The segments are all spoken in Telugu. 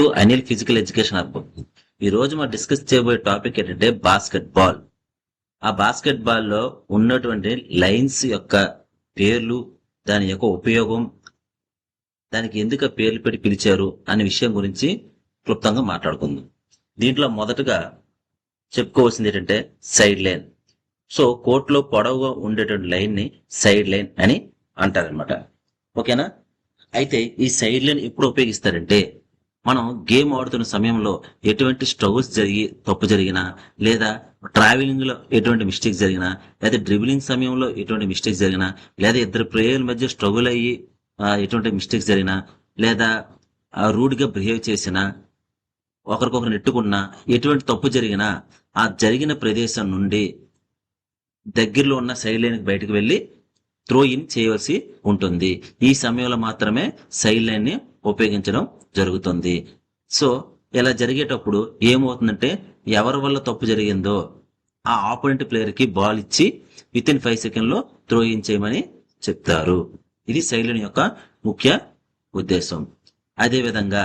To Anil physical education hub. ఈ రోజు మనం డిస్కస్ చేయబోయే టాపిక్ ఏంటంటే బాస్కెట్ బాల్. ఆ బాస్కెట్ బాల్ లో ఉన్నటువంటి లైన్స్ యొక్క పేర్లు, దాని యొక్క ఉపయోగం, దానికి ఎందుకు ఆ పేర్లు పెట్టి పిలిచారు అనే విషయం గురించి క్లుప్తంగా మాట్లాడుకుందాం. దీంట్లో మొదటగా చెప్పుకోవాల్సింది ఏంటంటే సైడ్ లైన్. సో కోర్టులో పొడవుగా ఉండేటువంటి లైన్ ని సైడ్ లైన్ అని అంటారనమాట. ఓకేనా? అయితే ఈ సైడ్ లైన్ ఎప్పుడు ఉపయోగిస్తారంటే, మనం గేమ్ ఆడుతున్న సమయంలో ఎటువంటి స్ట్రగుల్స్ తప్పు జరిగినా, లేదా ట్రావెలింగ్ లో ఎటువంటి మిస్టేక్స్ జరిగినా, లేదా డ్రిబులింగ్ సమయంలో ఎటువంటి మిస్టేక్స్ జరిగినా, లేదా ఇద్దరు ప్లేయర్ల మధ్య స్ట్రగుల్ అయ్యి ఎటువంటి మిస్టేక్స్ జరిగినా, లేదా రూడ్ గా బిహేవ్ చేసినా, ఒకరికొకరు నెట్టుకున్నా, ఎటువంటి తప్పు జరిగినా ఆ జరిగిన ప్రదేశం నుండి దగ్గరలో ఉన్న సైడ్ లైన్ బయటకు వెళ్లి త్రో ఇన్ చేయవలసి ఉంటుంది. ఈ సమయంలో మాత్రమే సైడ్ లైన్ ని ఉపయోగించడం జరుగుతుంది. సో ఇలా జరిగేటప్పుడు ఏమవుతుందంటే, ఎవరి వల్ల తప్పు జరిగిందో ఆ ఆపోనెంట్ ప్లేయర్ కి బాల్ ఇచ్చి విత్ ఇన్ 5 సెకండ్ లో త్రో ఇన్ చేయమని చెప్తారు. ఇది సైడ్ లైన్ యొక్క ముఖ్య ఉద్దేశం. అదే విధంగా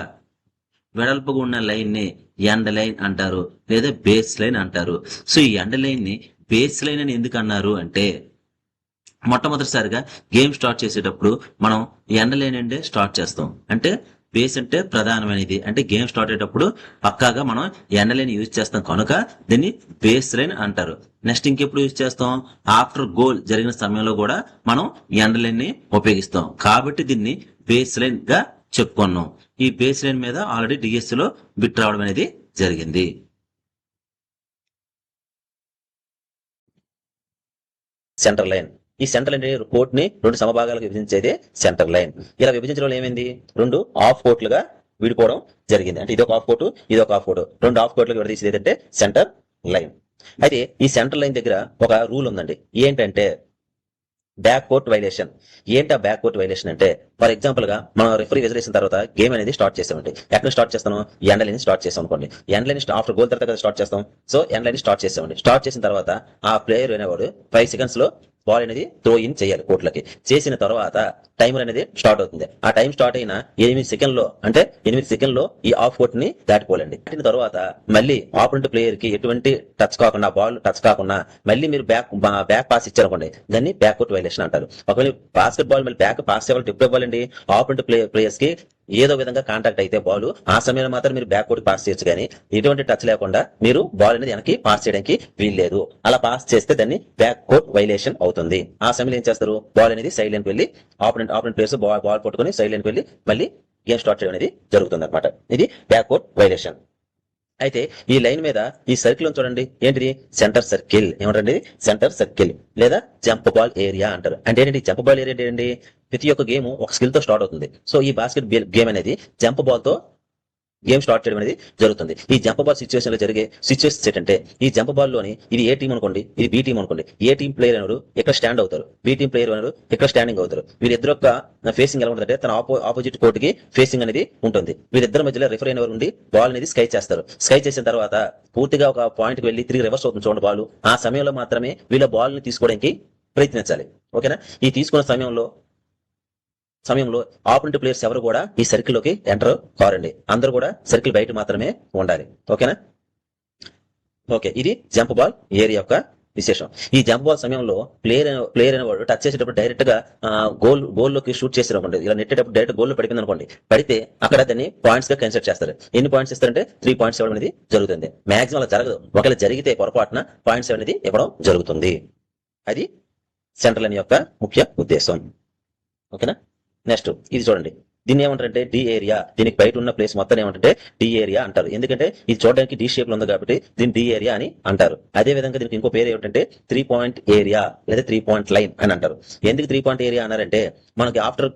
వెడల్పుగా ఉన్న లైన్ ని ఎండ్ లైన్ అంటారు, లేదా బేస్ లైన్ అంటారు. సో ఈ ఎండ్ లైన్ ని బేస్ లైన్ అని ఎందుకు అన్నారు అంటే, మొట్టమొదటిసారిగా గేమ్ స్టార్ట్ చేసేటప్పుడు మనం ఎండ్ లైన్ అంటే స్టార్ట్ చేస్తాం. అంటే బేస్ అంటే ప్రధానమైనది, అంటే గేమ్ స్టార్ట్ అయ్యేటప్పుడు పక్కాగా మనం ఎండ్ లైన్ యూజ్ చేస్తాం కనుక దీన్ని బేస్ లైన్ అంటారు. నెక్స్ట్ ఇంకెప్పుడు యూజ్ చేస్తాం? ఆఫ్టర్ గోల్ జరిగిన సమయంలో కూడా మనం ఎండ్ లైన్ ని ఉపయోగిస్తాం. కాబట్టి దీన్ని బేస్ లైన్ గా చెప్పుకున్నాం. ఈ బేస్ లైన్ మీద ఆల్రెడీ డిఎస్సి లో బిట్ రావడం అనేది జరిగింది. Centre line. ఈ సెంటర్ లైన్ కోర్ట్ ని 2 సమభాగాలకు విభజించేదే సెంటర్ లైన్. ఇలా విభజించడం వల్ల ఏమైంది? 2 ఆఫ్ కోర్టులుగా విడిపోవడం జరిగింది. అంటే ఇదొక ఆఫ్ కోర్టు, ఇదొక ఆఫ్ కోర్టు, 2 ఆఫ్ కోర్టులుగా విడదీసేది ఏంటంటే సెంటర్ లైన్. అయితే ఈ సెంటర్ లైన్ దగ్గర ఒక రూల్ ఉందండి. ఏంటంటే బ్యాక్ కోర్ట్ వైలేషన్. ఏంటా బ్యాక్ కోర్ట్ వైలేషన్ అంటే, ఫర్ ఎగ్జాంపుల్ గా మనం రిఫరీ విజిలేసిన తర్వాత గేమ్ అనేది స్టార్ట్ చేసామండి. ఎక్కడ స్టార్ట్ చేస్తాను? ఎండ్ లైన్ స్టార్ట్ చేసాం అనుకోండి. ఎండ్ లైన్ ఆఫ్టర్ గోల్ తర్వాత స్టార్ట్ చేస్తాం. సో ఎండ్ లైన్ స్టార్ట్ చేసామండి. స్టార్ట్ చేసిన తర్వాత ఆ ప్లేయర్ అనేవాడు 5 సెకండ్స్ లో బాల్ అనేది త్రో ఇన్ చేయాలి కోర్టులకి. చేసిన తర్వాత టైమర్ అనేది స్టార్ట్ అవుతుంది. ఆ టైం స్టార్ట్ అయిన 8 సెకండ్లో, అంటే 8 సెకండ్లో ఈ ఆఫ్ కోర్ట్ ని దాటిపోలేండి. దాటిన తర్వాత మళ్ళీ ఆపోనెంట్ ప్లేయర్ కి ఎటువంటి టచ్ కాకుండా, బాల్ టచ్ కాకుండా మళ్ళీ మీరు బ్యాక్ పాస్ ఇచ్చారనుకోండి, దాన్ని బ్యాక్ కోర్ట్ వైలేషన్ అంటారు. ఒకవేళ బాస్కెట్ బాల్ మళ్ళీ బ్యాక్ పాస్ ఇవ్వాలి, ఎప్పుడు ఇవ్వాలండి? ఆపోనెంట్ ప్లేయర్స్ కి ఏదో విధంగా కాంటాక్ట్ అయితే బాల్, ఆ సమయంలో మాత్రం మీరు బ్యాక్ కోర్ట్ పాస్ చేయొచ్చు, కానీ ఎటువంటి టచ్ లేకుండా మీరు బాల్ అనేది వెనక్కి పాస్ చేయడానికి వీల్లేదు. అలా పాస్ చేస్తే దాన్ని బ్యాక్ కోర్ట్ వైలేషన్ అవుతుంది. ఆ సమయంలో ఏం చేస్తారు? బాల్ అనేది సైడ్ లైన్ వెళ్ళి ఆపోనెంట్ ప్లేయర్స్ బాల్ పట్టుకుని సైడ్ లైన్ వెళ్ళి మళ్ళీ గేమ్ స్టార్ట్ చేయడం అనేది జరుగుతుంది అనమాట. ఇది బ్యాక్ కోర్ట్ వైలేషన్. అయితే ఈ లైన్ మీద ఈ సర్కిల్ చూడండి, ఏంటిది? Centre circle. ఏమంటారండి? సెంటర్ సర్కిల్, లేదా జంప్ బాల్ ఏరియా అంటారు. అంటే ఏంటి జంప్ బాల్ ఏరియా? ఏంటండి? ప్రతి ఒక్క గేమ్ ఒక స్కిల్ తో స్టార్ట్ అవుతుంది. సో ఈ బాస్కెట్ గేమ్ అనేది జంప్ బాల్ తో గేమ్ స్టార్ట్ చేయడం అనేది జరుగుతుంది. ఈ జంప్ బాల్ సిచ్యువేషన్ లో జరిగే సిచ్యువేషన్స్ ఏంటంటే, ఈ జంప్ బాల్ లోని ఇది ఏ టీం అనుకోండి, ఇది బి టీం అనుకోండి. ఏ టీం ప్లేయర్ అన్నారు ఇక్కడ స్టాండ్ అవుతారు, బి టీం ప్లేయర్ అన్నారు ఇక్కడ స్టాండింగ్ అవుతారు. వీరిద్దరు యొక్క ఫేసింగ్ ఎలా ఉంటుందంటే, తన ఆపోజిట్ కోర్ట్ కి ఫేసింగ్ అనేది ఉంటుంది. వీరిద్దరి మధ్యలో రిఫరీ అనేవారు ఉండి బాల్ అనేది స్కై చేస్తారు. స్కై చేసిన తర్వాత పూర్తిగా ఒక పాయింట్ కి వెళ్లి తిరిగి రివర్స్ అవుతుంది చూడండి బాల్. ఆ సమయంలో మాత్రమే వీళ్ళ బాల్ ని తీసుకోవడానికి ప్రయత్నించాలి. ఓకేనా? ఈ తీసుకున్న సమయంలో ఆపోనెంట్ ప్లేయర్స్ ఎవరు కూడా ఈ సర్కిల్ లోకి ఎంటర్ కారండి. అందరూ కూడా సర్కిల్ బయట మాత్రమే ఉండాలి. ఓకేనా? ఓకే, ఇది జంప్ బాల్ ఏరియా యొక్క విశేషం. ఈ జంప్ బాల్ సమయంలో ప్లేయర్ అనేవాడు టచ్ చేసేటప్పుడు డైరెక్ట్ గా గోల్ లోకి షూట్ చేసేటప్పుడు, ఇలా నెట్టేటప్పుడు డైరెక్ట్ గోల్ లో పడిపోయింది అనుకోండి, పడితే అక్కడ దాన్ని పాయింట్స్ గా కన్సిడర్ చేస్తారు. ఎన్ని పాయింట్స్ ఇస్తారంటే 3 పాయింట్స్ ఇవ్వడం అనేది జరుగుతుంది. మాక్సిమం అలా జరగదు. ఒకవేళ జరిగితే పొరపాటున పాయింట్స్ అనేది ఇవ్వడం జరుగుతుంది. అది సెంట్రల్ లైన్ యొక్క ముఖ్య ఉద్దేశం. ఓకేనా? నెక్స్ట్ ఇది చూడండి, దీన్ని ఏమంటారంటే డి ఏరియా. దీనికి బయట ఉన్న ప్లేస్ మొత్తం ఏమంటే డి ఏరియా అంటారు. ఎందుకంటే ఇది చూడడానికి డి షేప్ లో ఉంది కాబట్టి దీన్ని డి ఏరియా అని అంటారు. అదే విధంగా దీనికి ఇంకో పేరు ఏమిటంటే 3 పాయింట్ ఏరియా లేదా 3 పాయింట్ లైన్ అని అంటారు. ఎందుకు 3 పాయింట్ ఏరియా అన్నారంటే, మనకి ఆఫ్టర్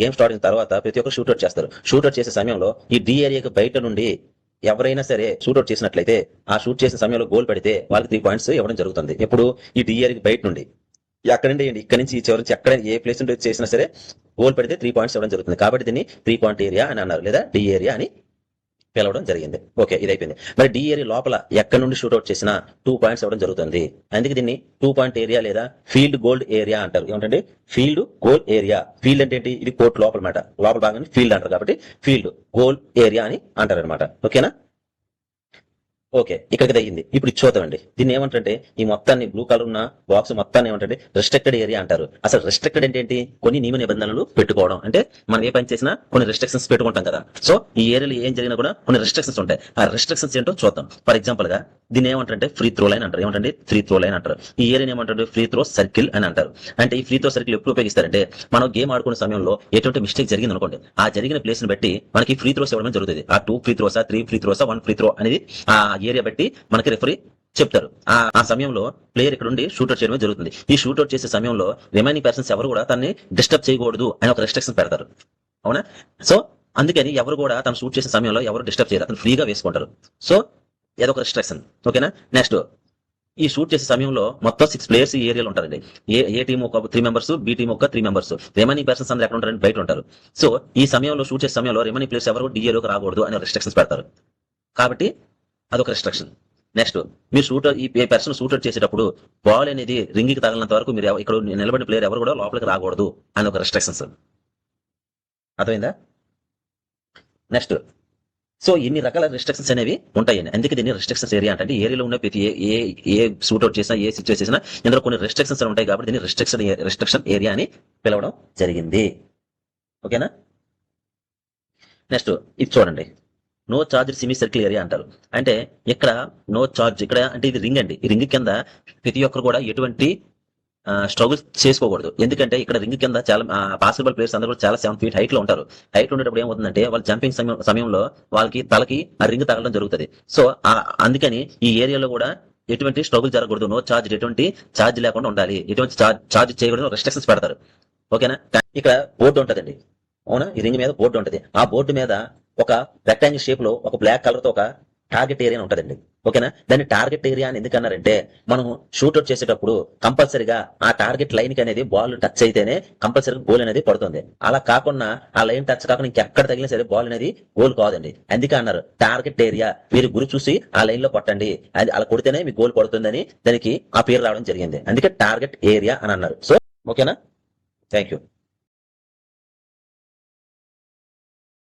గేమ్ స్టార్ట్ అయిన తర్వాత ప్రతి ఒక్కరు షూట్అవుట్ చేస్తారు. షూట్అవుట్ చేసే సమయంలో ఈ డి ఏరియాకి బయట నుండి ఎవరైనా సరే షూట్అవుట్ చేసినట్లయితే, ఆ షూట్ చేసే సమయంలో గోల్ పడితే వాళ్ళకి 3 పాయింట్స్ ఇవ్వడం జరుగుతుంది. ఎప్పుడు? ఈ డి ఏరియాకి బయట నుండి, ఎక్కడి నుండి, ఇక్కడ నుంచి చివరి నుంచి ఎక్కడ ఏ ప్లేస్ నుండి చేసినా సరే గోల్ పడితే 3 పాయింట్స్ ఇవ్వడం జరుగుతుంది. కాబట్టి దీన్ని 3 పాయింట్ ఏరియా అని అన్నారు, లేదా డి ఏరియా అని పిలవడం జరిగింది. ఓకే, ఇది అయిపోయింది. మరి డి ఏరియా లోపల ఎక్కడి నుండి షూట్అవుట్ చేసినా 2 పాయింట్స్ ఇవ్వడం జరుగుతుంది. అందుకే దీన్ని 2 పాయింట్ ఏరియా లేదా ఫీల్డ్ గోల్డ్ ఏరియా అంటారు. ఏమంటే ఫీల్డ్ గోల్ ఏరియా. ఫీల్డ్ అంటే ఏంటి? ఇది కోర్ట్ లోపల మాట, లోపల భాగాన్ని ఫీల్డ్ అంటారు కాబట్టి ఫీల్డ్ గోల్ ఏరియా అని అంటారు అనమాట. ఓకేనా? ఓకే, ఇక్కడికి అయ్యింది. ఇప్పుడు ఇది చూద్దామండి. దీన్ని ఏమంటే ఈ మొత్తాన్ని బ్లూ కలర్ ఉన్న బాక్స్ మొత్తాన్ని ఏమంటే రెస్ట్రిక్టెడ్ ఏరియా అంటారు. అసలు రెస్ట్రిక్టెడ్ అంటే ఏంటి? కొన్ని నియమ నిబంధనలు పెట్టుకోవడం. అంటే మనం ఏ పని చేసినా కొన్ని రెస్ట్రిక్షన్స్ పెట్టుకుంటాం కదా. సో ఈ ఏరియాలో ఏం జరిగినా కూడా కొన్ని రెస్ట్రిక్షన్స్ ఉంటాయి. ఆ రెస్ట్రిక్షన్స్ ఏంటో చూద్దాం. ఫర్ ఎగ్జాంపుల్ గా దీన్ని ఏమంటే ఫ్రీ త్రో లైన్ అంటారు. ఏమంటే ఫ్రీ త్రో లైన్ అంటారు. ఈ ఏరియా ఏమంటే ఫ్రీ త్రో సర్కిల్ అని అంటారు. అంటే ఈ ఫ్రీ త్రో సర్కిల్ ఎప్పుడు ఉపయోగిస్తారంటే మనం గేమ్ ఆడుకునే సమయంలో ఎటువంటి మిస్టేక్ జరిగింది అనుకోండి, ఆ జరిగిన ప్లేస్ ని బట్టి మనకి ఫ్రీ త్రోస్ ఇవ్వడం జరుగుతుంది. ఆ 2 ఫ్రీ త్రోసా, 3 ఫ్రీ త్రోసా, 1 ఫ్రీ త్రో అనేది ఆ ఏరియా బట్టి మనకి రెఫరీ చెప్తారు. ఆ సమయంలో ప్లేయర్ ఇక్కడ నుండి షూట్అవుట్ చేయడమే జరుగుతుంది. ఈ షూట్అవుట్ చేసే సమయంలో రిమైనింగ్ పర్సన్స్ ఎవరు కూడా తనని డిస్టర్బ్ చేయకూడదు అని ఒక రెస్ట్రిక్షన్ పెడతారు. అవునా? సో అందుకని ఎవరు కూడా తను షూట్ చేసే సమయంలో ఎవరు డిస్టర్బ్ చేయరు, అతను ఫ్రీగా వేసుకుంటారు. సో ఏదొక రెస్ట్రిక్షన్. ఓకేనా? నెక్స్ట్, ఈ షూట్ చేసే సమయంలో మొత్తం 6 ప్లేయర్స్ ఈ ఏరియాలో ఉంటారండి. ఏ టీం ఒక 3 మెంబర్స్, బి టీం ఒక 3 మెంబర్స్, రిమైనింగ్ పర్సన్స్ అందరూ ఎక్కడ ఉంటారండి? బయట ఉంటారు. సో ఈ సమయంలో షూట్ చేసే సమయంలో రిమైనింగ్ ప్లేయర్స్ ఎవరు డిఏలోకి రాకూడదు అనే రెస్ట్రిక్షన్స్ పెడతారు. కాబట్టి అదొక రెస్ట్రిక్షన్. నెక్స్ట్, మీరు ఈ పర్సన్ షూట్అవుట్ చేసేటప్పుడు బాల్ అనేది రింగ్ కి తగిలినంత వరకు మీరు ఇక్కడ నిలబడిన ప్లేయర్ ఎవరు కూడా లోపలికి రాకూడదు అని ఒక రెస్ట్రిక్షన్స్. అర్థమైందా? నెక్స్ట్, సో ఇన్ని రకాల రెస్ట్రిక్షన్స్ అనేవి ఉంటాయండి. అందుకే దీన్ని రెస్ట్రిక్షన్స్ ఏరియా అంటే ఏరియాలో ఉన్న ప్రతి ఏ షూట్అవుట్ చేసినా, ఏ సిచ్యువేషన్ చేసినా ఇందులో కొన్ని రెస్ట్రిక్షన్స్ ఉంటాయి కాబట్టి దీన్ని రెస్ట్రిక్షన్ ఏరియా అని పిలవడం జరిగింది. ఓకేనా? నెక్స్ట్, ఇది చూడండి. No charge semi circle area అంటారు. అంటే ఇక్కడ నో చార్జ్, ఇక్కడ అంటే ఇది రింగ్ అండి. ఈ రింగ్ కింద ప్రతి ఒక్కరు కూడా ఎటువంటి స్ట్రగుల్ చేసుకోకూడదు. ఎందుకంటే ఇక్కడ రింగ్ కింద చాలా బాస్కెట్బాల్ ప్లేయర్స్ అందరూ కూడా చాలా 7 feet హైట్ లో ఉంటారు. హైట్ ఉండేటప్పుడు ఏమవుతుందంటే వాళ్ళు జంపింగ్ సమయంలో వాళ్ళకి తలకి ఆ రింగ్ తగలడం జరుగుతుంది. సో అందుకని ఈ ఏరియాలో కూడా ఎటువంటి స్ట్రగుల్ జరగకూడదు. నో చార్జ్, ఎటువంటి ఛార్జ్ లేకుండా ఉండాలి, ఎటువంటి ఛార్జ్ చేయకూడదు, రెస్ట్రిక్షన్స్ పెడతారు. ఓకేనా? ఇక్కడ బోర్డు ఉంటదండి. అవునా? ఈ రింగ్ మీద బోర్డు ఉంటది. ఆ బోర్డు మీద ఒక రెక్టాంగిల్ షేప్ లో ఒక బ్లాక్ కలర్ తో ఒక టార్గెట్ ఏరియా ఉంటదండి. ఓకేనా? దాన్ని టార్గెట్ ఏరియా అని ఎందుకన్నారంటే మనం షూట్అవుట్ చేసేటప్పుడు కంపల్సరీగా ఆ టార్గెట్ లైన్ కి అనేది బాల్ టచ్ అయితేనే కంపల్సరీగా గోల్ అనేది పడుతుంది. అలా కాకుండా ఆ లైన్ టచ్ కాకుండా ఇంకెక్కడ తగిలినా సరే బాల్ అనేది గోల్ కాదండి. అందుకే అన్నారు టార్గెట్ ఏరియా. మీరు గురి చూసి ఆ లైన్ లో కొట్టండి, అది అలా కొడితేనే మీకు గోల్ పడుతుందని దానికి ఆ పేరు రావడం జరిగింది. అందుకే టార్గెట్ ఏరియా అని అన్నారు. సో ఓకేనా? Thank you.